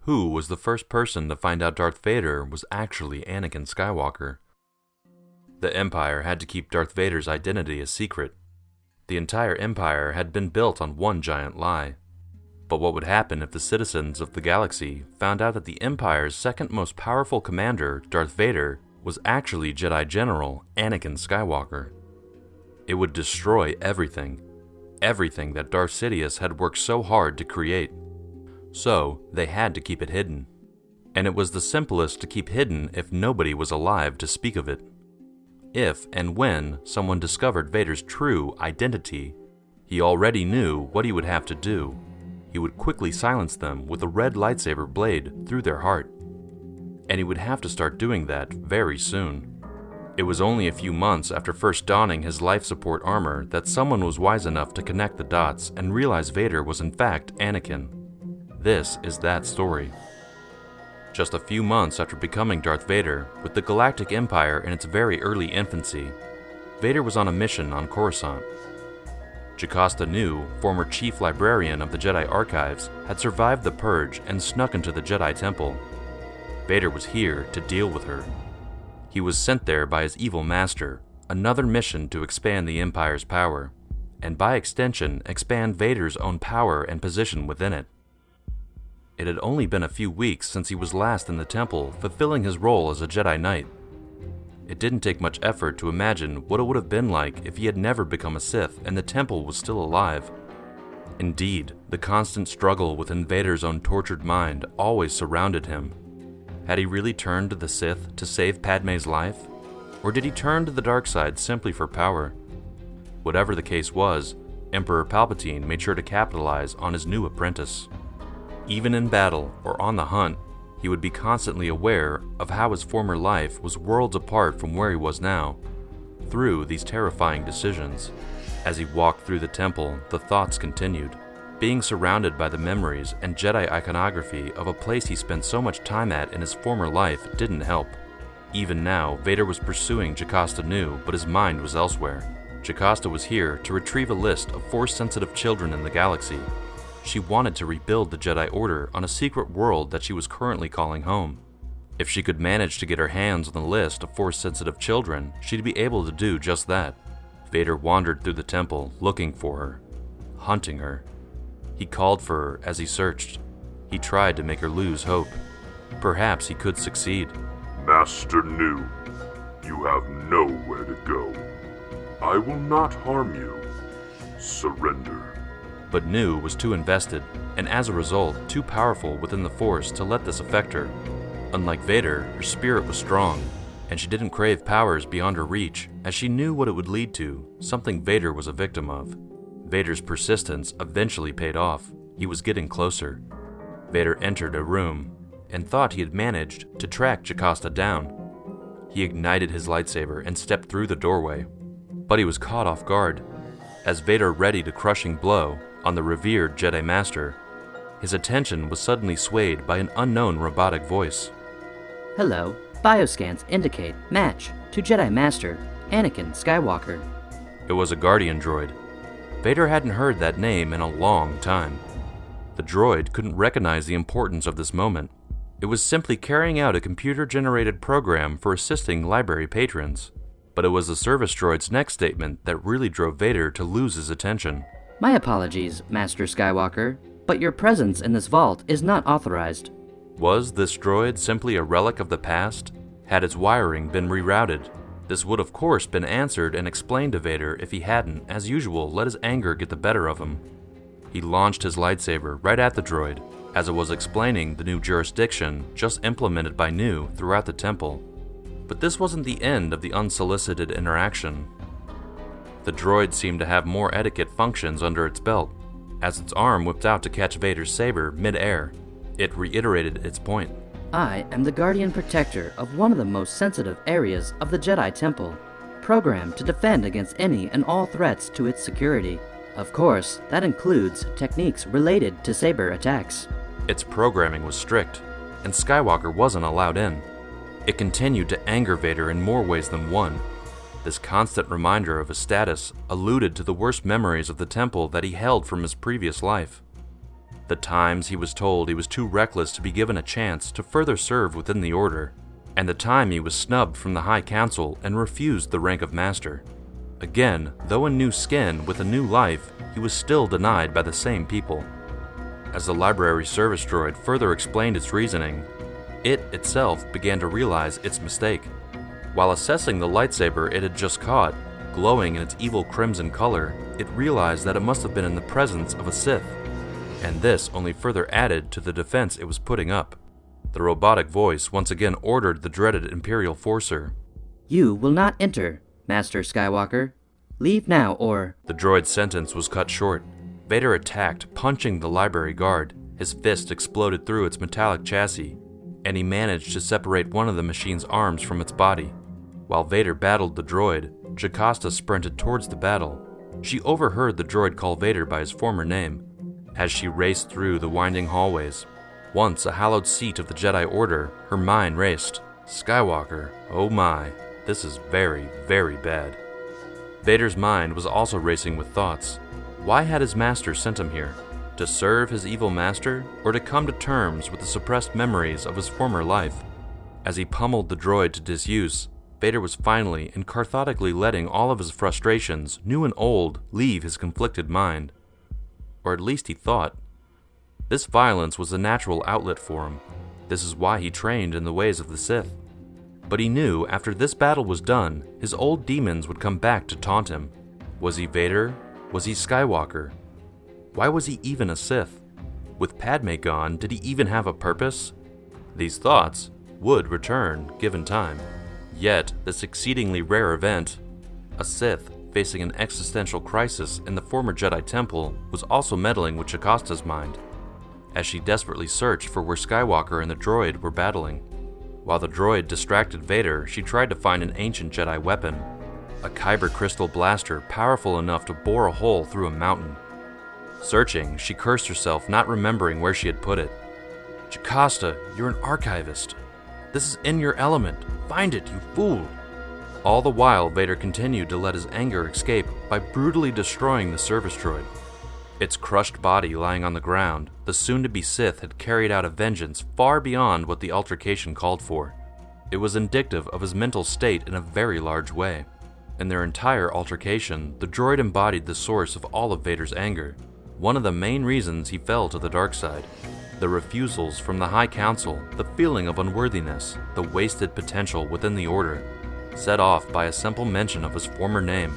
Who was the first person to find out Darth Vader was actually Anakin Skywalker? The Empire had to keep Darth Vader's identity a secret. The entire Empire had been built on one giant lie. But what would happen if the citizens of the galaxy found out that the Empire's second most powerful commander, Darth Vader, was actually Jedi General Anakin Skywalker? It would destroy everything that Darth Sidious had worked so hard to create. So, they had to keep it hidden. And it was the simplest to keep hidden if nobody was alive to speak of it. If and when someone discovered Vader's true identity, he already knew what he would have to do. He would quickly silence them with a red lightsaber blade through their heart. And he would have to start doing that very soon. It was only a few months after first donning his life support armor that someone was wise enough to connect the dots and realize Vader was in fact Anakin. This is that story. Just a few months after becoming Darth Vader, with the Galactic Empire in its very early infancy, Vader was on a mission on Coruscant. Jocasta Nu, former chief librarian of the Jedi Archives, had survived the Purge and snuck into the Jedi Temple. Vader was here to deal with her. He was sent there by his evil master, another mission to expand the Empire's power, and by extension, expand Vader's own power and position within it. It had only been a few weeks since he was last in the temple, fulfilling his role as a Jedi Knight. It didn't take much effort to imagine what it would have been like if he had never become a Sith and the temple was still alive. Indeed, the constant struggle within Vader's own tortured mind always surrounded him. Had he really turned to the Sith to save Padme's life? Or did he turn to the dark side simply for power? Whatever the case was, Emperor Palpatine made sure to capitalize on his new apprentice. Even in battle or on the hunt, he would be constantly aware of how his former life was worlds apart from where he was now, through these terrifying decisions. As he walked through the temple, the thoughts continued. Being surrounded by the memories and Jedi iconography of a place he spent so much time at in his former life didn't help. Even now, Vader was pursuing Jocasta Nu, but his mind was elsewhere. Jocasta was here to retrieve a list of Force-sensitive children in the galaxy. She wanted to rebuild the Jedi Order on a secret world that she was currently calling home. If she could manage to get her hands on the list of Force-sensitive children, she'd be able to do just that. Vader wandered through the temple, looking for her, hunting her. He called for her as he searched. He tried to make her lose hope. Perhaps he could succeed. Master Nu, you have nowhere to go. I will not harm you. Surrender. But Nu was too invested, and as a result, too powerful within the Force to let this affect her. Unlike Vader, her spirit was strong, and she didn't crave powers beyond her reach, as she knew what it would lead to, something Vader was a victim of. Vader's persistence eventually paid off. He was getting closer. Vader entered a room, and thought he had managed to track Jocasta down. He ignited his lightsaber and stepped through the doorway, but he was caught off guard. As Vader readied a crushing blow on the revered Jedi Master, his attention was suddenly swayed by an unknown robotic voice. Hello, bioscans indicate match to Jedi Master Anakin Skywalker. It was a Guardian droid. Vader hadn't heard that name in a long time. The droid couldn't recognize the importance of this moment. It was simply carrying out a computer-generated program for assisting library patrons. But it was the service droid's next statement that really drove Vader to lose his attention. My apologies, Master Skywalker, but your presence in this vault is not authorized. Was this droid simply a relic of the past? Had its wiring been rerouted? This would of course been answered and explained to Vader if he hadn't, as usual, let his anger get the better of him. He launched his lightsaber right at the droid, as it was explaining the new jurisdiction just implemented by Nu throughout the temple. But this wasn't the end of the unsolicited interaction. The droid seemed to have more etiquette functions under its belt. As its arm whipped out to catch Vader's saber mid-air, it reiterated its point. I am the Guardian Protector of one of the most sensitive areas of the Jedi Temple, programmed to defend against any and all threats to its security. Of course, that includes techniques related to saber attacks. Its programming was strict, and Skywalker wasn't allowed in. It continued to anger Vader in more ways than one. This constant reminder of his status alluded to the worst memories of the temple that he held from his previous life. The times he was told he was too reckless to be given a chance to further serve within the Order, and the time he was snubbed from the High Council and refused the rank of Master. Again, though in new skin with a new life, he was still denied by the same people. As the library service droid further explained its reasoning, it itself began to realize its mistake. While assessing the lightsaber it had just caught, glowing in its evil crimson color, it realized that it must have been in the presence of a Sith, and this only further added to the defense it was putting up. The robotic voice once again ordered the dreaded Imperial Forcer. "You will not enter, Master Skywalker. Leave now or—" The droid's sentence was cut short. Vader attacked, punching the library guard. His fist exploded through its metallic chassis, and he managed to separate one of the machine's arms from its body. While Vader battled the droid, Jocasta sprinted towards the battle. She overheard the droid call Vader by his former name. As she raced through the winding hallways, once a hallowed seat of the Jedi Order, her mind raced. Skywalker, oh my, this is very, very bad. Vader's mind was also racing with thoughts. Why had his master sent him here? To serve his evil master, or to come to terms with the suppressed memories of his former life? As he pummeled the droid to disuse, Vader was finally and cathartically letting all of his frustrations, new and old, leave his conflicted mind. Or at least he thought. This violence was a natural outlet for him. This is why he trained in the ways of the Sith. But he knew after this battle was done, his old demons would come back to taunt him. Was he Vader? Was he Skywalker? Why was he even a Sith? With Padme gone, did he even have a purpose? These thoughts would return, given time. Yet, this exceedingly rare event, a Sith facing an existential crisis in the former Jedi Temple, was also meddling with Jocasta's mind, as she desperately searched for where Skywalker and the droid were battling. While the droid distracted Vader, she tried to find an ancient Jedi weapon, a kyber crystal blaster powerful enough to bore a hole through a mountain. Searching, she cursed herself, not remembering where she had put it. Jocasta, you're an archivist. This is in your element. Find it, you fool! All the while, Vader continued to let his anger escape by brutally destroying the service droid. Its crushed body lying on the ground, the soon-to-be Sith had carried out a vengeance far beyond what the altercation called for. It was indicative of his mental state in a very large way. In their entire altercation, the droid embodied the source of all of Vader's anger, one of the main reasons he fell to the dark side. The refusals from the High Council, the feeling of unworthiness, the wasted potential within the Order, set off by a simple mention of his former name.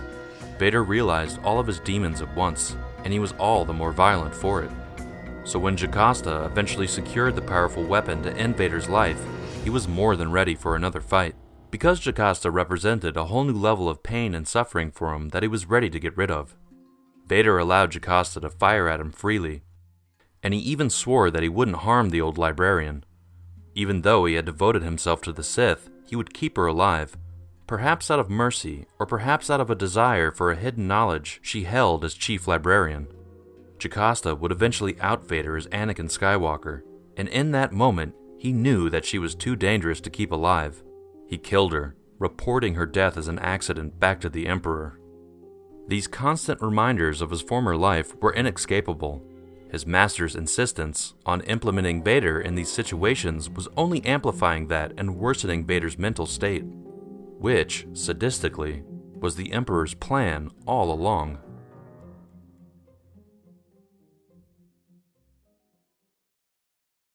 Vader realized all of his demons at once, and he was all the more violent for it. So when Jocasta eventually secured the powerful weapon to end Vader's life, he was more than ready for another fight. Because Jocasta represented a whole new level of pain and suffering for him that he was ready to get rid of. Vader allowed Jocasta to fire at him freely, and he even swore that he wouldn't harm the old librarian. Even though he had devoted himself to the Sith, he would keep her alive, perhaps out of mercy, or perhaps out of a desire for a hidden knowledge she held as chief librarian. Jocasta would eventually out Vader as Anakin Skywalker, and in that moment, he knew that she was too dangerous to keep alive. He killed her, reporting her death as an accident back to the Emperor. These constant reminders of his former life were inescapable. His master's insistence on implementing Vader in these situations was only amplifying that and worsening Vader's mental state, which, sadistically, was the Emperor's plan all along.